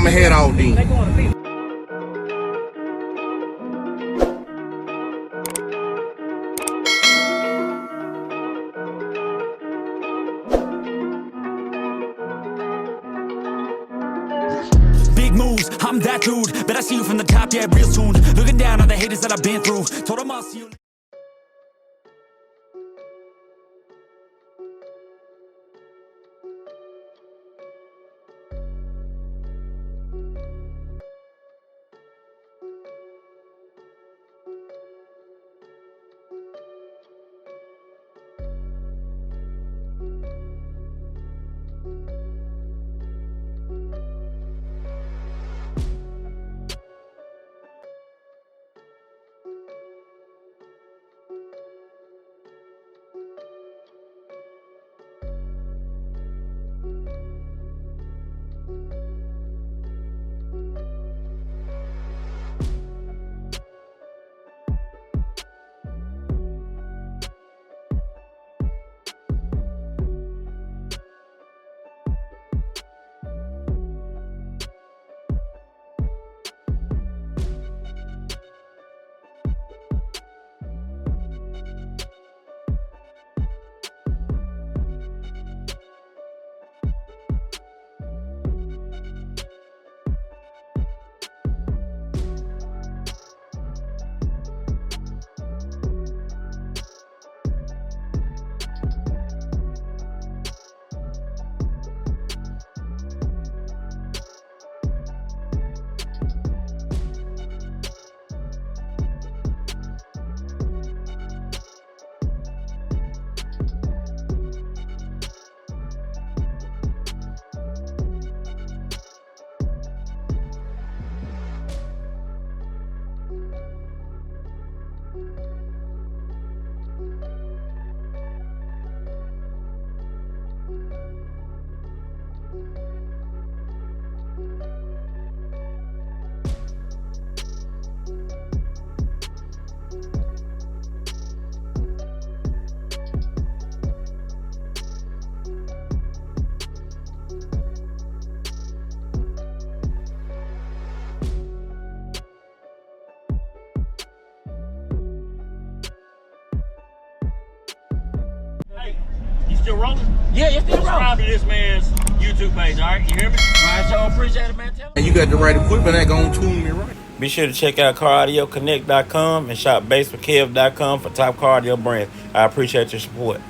I'ma head out then. Big moves, I'm that dude. Bet I see you from the top, yeah, real soon. Looking down on the haters that I've been through. Told them I'll see you. Still rolling? Yeah, you're still rolling. Subscribe to this man's YouTube page, all right? You hear me? Alright, so appreciate it, man. And you got the right equipment that gonna tune me right. Be sure to check out CarAudioConnect.com and shop BASSWITHKEV.com for top car audio brands. I appreciate your support.